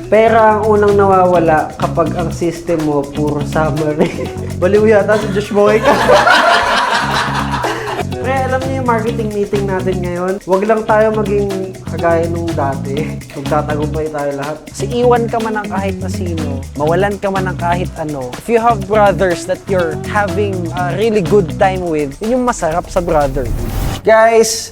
Pera ang unang nawawala kapag ang system mo puro summary. Baliw yata si Josh Boy ka. Pre, alam niyo yung marketing meeting natin ngayon? Huwag lang tayo maging kagaya nung dati. Magtatagumpay tayo lahat. Kasi iwan ka man ng kahit na sino, mawalan ka man ng kahit ano. If you have brothers that you're having a really good time with, yun yung masarap sa brotherhood. Guys,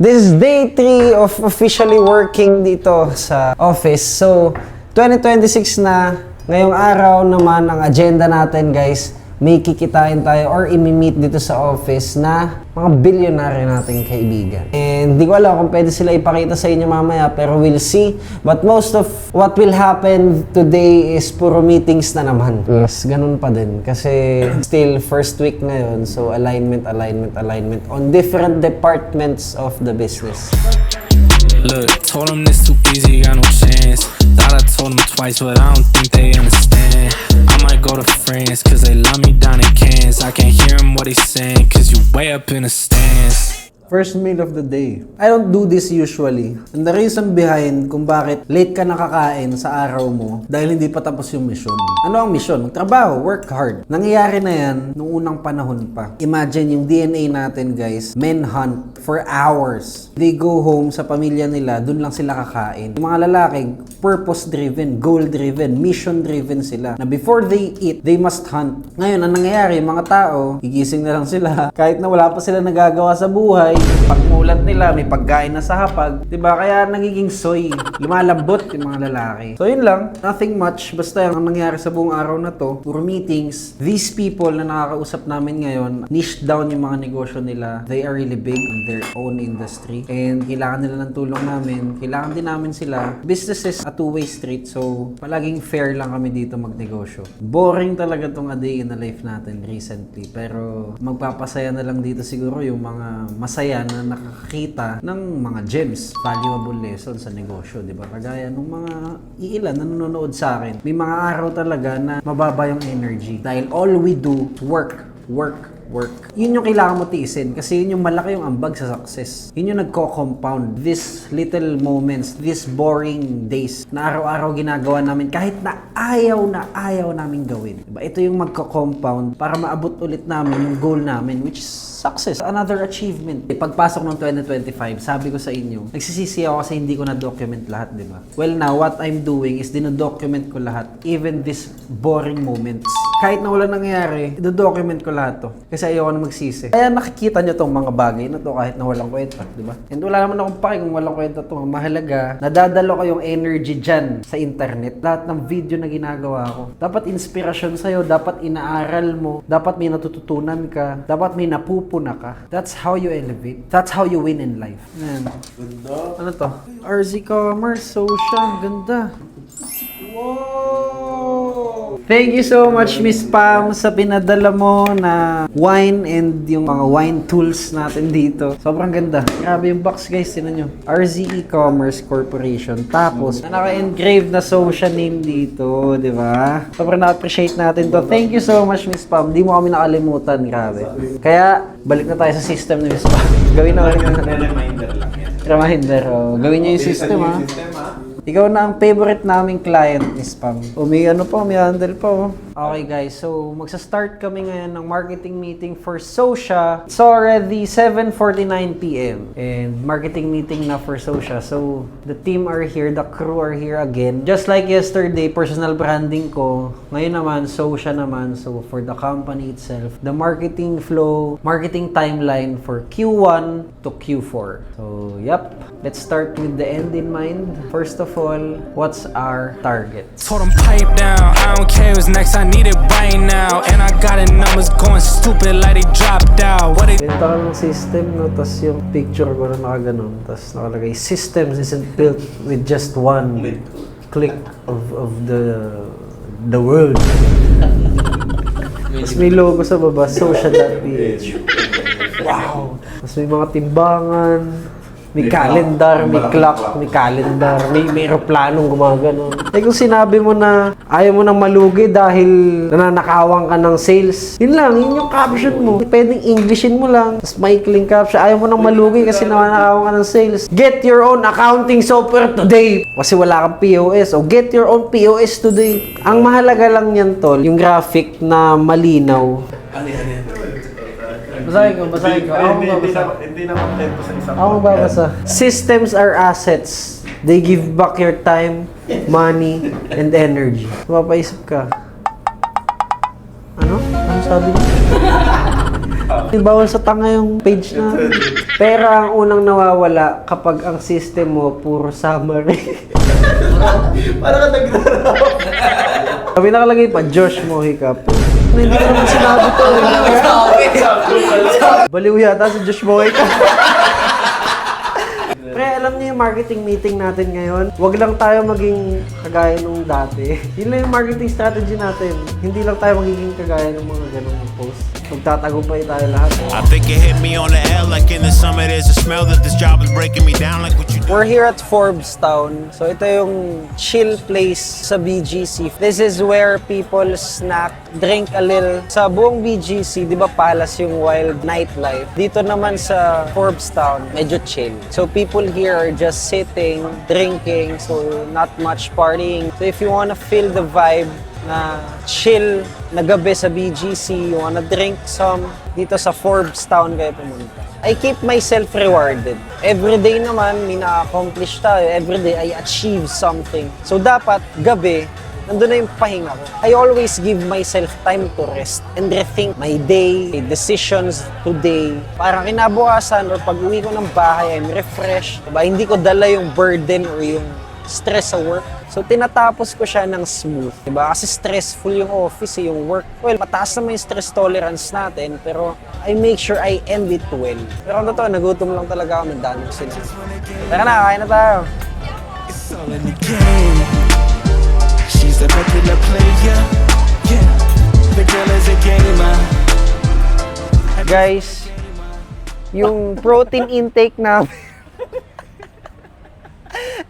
this is day 3 of officially working dito sa office. So, 2026 na. Ngayong araw naman, ang agenda natin guys, may kikitain tayo or imi-meet dito sa office na mga bilyonaryo nating kaibigan. And di ko alam kung pwede sila ipakita sa inyo mamaya, pero we'll see. But most of what will happen today is puro meetings na naman. Yes, ganun pa din. Kasi still first week ngayon, so alignment on different departments of the business. Look, told them this too easy, got no chance. Thought I told them twice, but I don't think they understand. I might go to France, cause they love me down in Cairns. I can't hear him what he's saying, cause you way up in the stands. First meal of the day. I don't do this usually. And the reason behind kung bakit late ka nakakain sa araw mo dahil hindi pa tapos yung mission. Ano ang mission? Magtrabaho, work hard. Nangyayari na yan nung unang panahon pa. Imagine yung DNA natin guys, men hunt for hours. They go home sa pamilya nila, dun lang sila kakain. Yung mga lalaki, purpose-driven, goal-driven, mission-driven sila. Na before they eat, they must hunt. Ngayon, ang nangyayari, yung mga tao, gigising na lang sila. Kahit na wala pa sila nagagawa sa buhay, pagmulat nila, may pagkain na sa hapag. Diba? Kaya nagiging soy. Lumalambot yung mga lalaki. So yun lang. Nothing much. Basta ang nangyari sa buong araw na to, puro meetings. These people na nakakausap namin ngayon, niche down yung mga negosyo nila. They are really big in their own industry. And kailangan nila ng tulong namin. Kailangan din namin sila. Business is a two-way street. So palaging fair lang kami dito magnegosyo. Boring talaga tong a day in the life natin recently. Pero magpapasaya na lang dito siguro yung mga masaya na nakakita ng mga gems, valuable lessons sa negosyo, di ba? Kagaya nung mga iilan na nanonood sa akin. May mga araw talaga na mababa yung energy dahil all we do, work. Yun yung kailangan mo tiisin kasi yun yung malaki yung ambag sa success. Yun yung nagko-compound. These little moments, these boring days na araw-araw ginagawa namin kahit na ayaw namin gawin. Diba? Ito yung magko-compound para maabot ulit namin yung goal namin, which is success. Another achievement. Pagpasok ng 2025, sabi ko sa inyo, nagsisisi ako kasi hindi ko na-document lahat, di ba? Well, now, what I'm doing is dino-document ko lahat, even these boring moments. Kahit na wala nangyayari, do-document ko lahat to. Kasi ayoko na magsisi. Kaya nakikita nyo tong mga bagay na to kahit na walang kwenta, di ba? And wala naman akong pake kung walang kwenta to. Mahalaga, nadadalo ko yung energy dyan sa internet. Lahat ng video na ginagawa ko. Dapat inspirasyon sa'yo, dapat inaaral mo, dapat may natututunan ka, dapat may napupuna ka. That's how you elevate. That's how you win in life. Ayan. Ganda. Ano to? RZ Commerce, social, ganda. Thank you so much, Miss Pam, sa pinadala mo na wine and yung mga wine tools natin dito. Sobrang ganda. Grabe yung box, guys. Tinan nyo. RZ E-Commerce Corporation. Tapos, naka-engrave na social name dito, di ba? Sobrang na-appreciate natin to. Thank you so much, Miss Pam. Di mo kami nakalimutan. Grabe. Kaya, balik na tayo sa system ni Miss Pam. Gawin na Reminder lang yan. Reminder. Oh. Gawin nyo yung system, ha? Ikaw na ang favorite naming client, Miss Pam. May ano pa, may handle pa, oh. Okay guys, so magsa-start kami ngayon ng marketing meeting for Sosha. It's already 7:49 PM and marketing meeting na for Sosha. So the team are here, the crew are here again. Just like yesterday, personal branding ko. Ngayon naman, Sosha naman. So for the company itself, the marketing flow, marketing timeline for Q1 to Q4. So yep, let's start with the end in mind. First of all, what's our target? Told them pipe down, I don't care what's next, I need it right now. And I got the numbers going stupid like they dropped out. What it Benta ka ng system, no? Tapos yung picture ko na nakaganon. Tapos nakalagay, systems isn't built with just one click of the world. Tapos may logo sa baba, social.ph. Wow! Tapos may mga timbangan, May calendar, may clock, may calendar, may aeroplanong gumagano. Eh kung sinabi mo na ayaw mo nang malugi dahil nananakawan ka ng sales, yun lang, yun yung caption mo. Pwedeng Englishin mo lang, tapos maikling caption, ayaw mo nang malugi kasi nananakawan ka ng sales. Get your own accounting software today! Kasi wala kang POS. O get your own POS today. Ang mahalaga lang yan, tol, yung graphic na malinaw. Basahin ko. Ako magbabasa. Hindi naman tempo sa isang Ako magbabasa. Systems are assets. They give back your time, money, and energy. Mapapaisip ka. Ano? Ano sabi niya? Bawal sa tanga yung page na. Pera ang unang nawawala kapag ang system mo puro summary. Parang ka nag-rap. Sabi nakalagay pa, Josh Mojica po. Hindi ko naman sinabi to. Baliw yata si Josh Mojica. Pre, alam niyo yung marketing meeting natin ngayon? Huwag lang tayo maging kagaya nung dati. Yun lang yung marketing strategy natin. Hindi lang tayo magiging kagaya ng mga ganong post. Magtatagumpay tayo lahat. I think it hit me on the L like in the summer there's a smell that this job is breaking me down like what you do. We're here at Forbes Town. So ito yung chill place sa BGC. This is where people snack, drink a little. Sa buong BGC, di ba palace yung wild nightlife? Dito naman sa Forbes Town, medyo chill. So people here are just sitting, drinking, so not much partying. So if you wanna feel the vibe na chill na gabi sa BGC, you wanna drink some, dito sa Forbes Town kayo pumunta. I keep myself rewarded. Everyday naman, may na-accomplish tayo. Everyday, I achieve something. So dapat, gabi, nandun na yung pahinga ko. I always give myself time to rest and rethink my day, my decisions today. Parang kinabukasan or pag uwi ko ng bahay, I'm refreshed. Diba? Hindi ko dala yung burden or yung stress sa work. So, tinatapos ko siya ng smooth. Diba? Kasi stressful yung office, yung work. Well, mataas naman yung stress tolerance natin, pero I make sure I end it well. Pero kung totoo, nagutom lang talaga ako, nagdano ko sila. Tara na, kain na tayo. It's all in the game. She's the regular player. Yeah, the girl is a gamer. Guys, yung protein intake namin,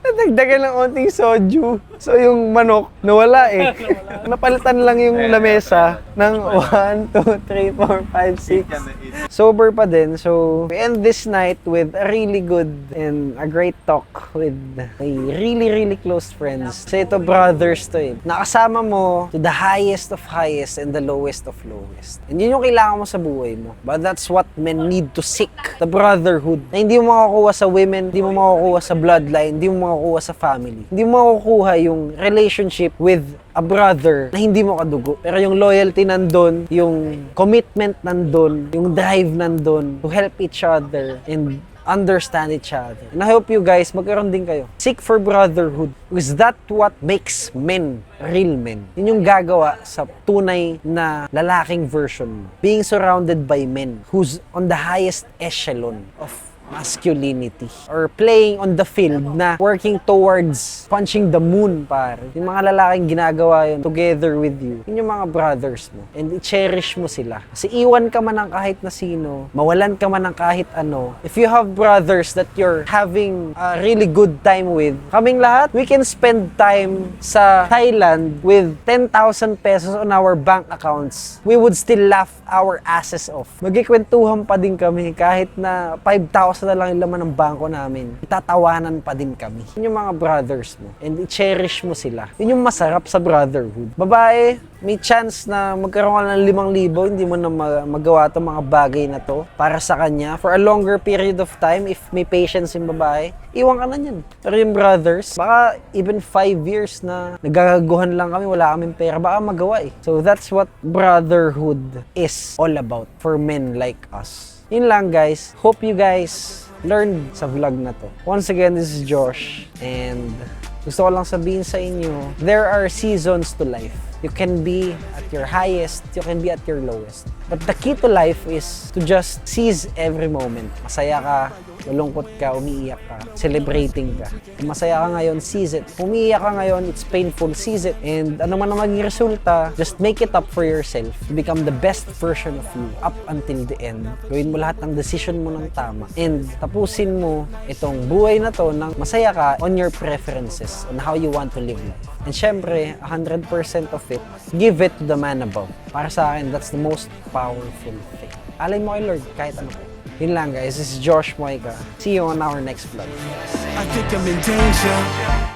nadagdagan ng onting soju. So yung manok, nawala eh. Napalitan lang yung lamesa ng 1, 2, 3, 4, 5, 6. Sober pa din. So we end this night with a really good and a great talk with my really close friends. Kasi ito brothers to eh. Nakasama mo to the highest of highest and the lowest of lowest. And yun yung kailangan mo sa buhay mo. But that's what men need to seek. The brotherhood. Na hindi mo makakuha sa women, hindi mo makakuha sa bloodline, hindi mo makakuha sa family. Hindi mo makukuha yung relationship with a brother na hindi mo kadugo. Pero yung loyalty nandun, yung commitment nandun, yung drive nandun to help each other and understand each other. And I hope you guys magkaroon din kayo. Seek for brotherhood because that's what makes men real men. Yun yung gagawa sa tunay na lalaking version mo. Being surrounded by men who's on the highest echelon of masculinity or playing on the field na working towards punching the moon, pare. Yung mga lalaking ginagawa yun together with you, yun yung mga brothers mo. And i-cherish mo sila. Kasi iwan ka man ng kahit na sino, mawalan ka man ng kahit ano. If you have brothers that you're having a really good time with, kaming lahat, we can spend time sa Thailand with 10,000 pesos on our bank accounts. We would still laugh our asses off. Magkikwentuhan pa din kami kahit na 5,000 na lang yung laman ng bangko namin. Tatawanan pa din kami. Yun yung mga brothers mo. And i-cherish mo sila. Yun yung masarap sa brotherhood. Babae, may chance na magkaroon ka ng 5,000, hindi mo na magawa itong mga bagay na to para sa kanya for a longer period of time. If may patience yung babae, iwan ka na yan. Pero yung brothers, baka even 5 years na nagagaguhan lang kami, wala kaming pera, baka magawa eh. So that's what brotherhood is all about for men like us. Yun lang guys. Hope you guys learned sa vlog na to. Once again, this is Josh. And gusto ko lang sabihin sa inyo, there are seasons to life. You can be at your highest, you can be at your lowest. But the key to life is to just seize every moment. Masaya ka, malungkot ka, umiiyak ka, celebrating ka. Kung masaya ka ngayon, seize it. Kung umiiyak ka ngayon, it's painful, seize it. And ano man ang maging resulta, just make it up for yourself to become the best version of you up until the end. Gawin mo lahat ng decision mo ng tama. And tapusin mo itong buhay na to ng masaya ka on your preferences, on how you want to live life. And syempre, 100% of it, give it to the man above. Para sa akin, that's the most powerful thing. Alay mo kay Lord, kahit ano po. Yun lang guys, this is Josh Moica. See you on our next vlog. I think I'm in danger.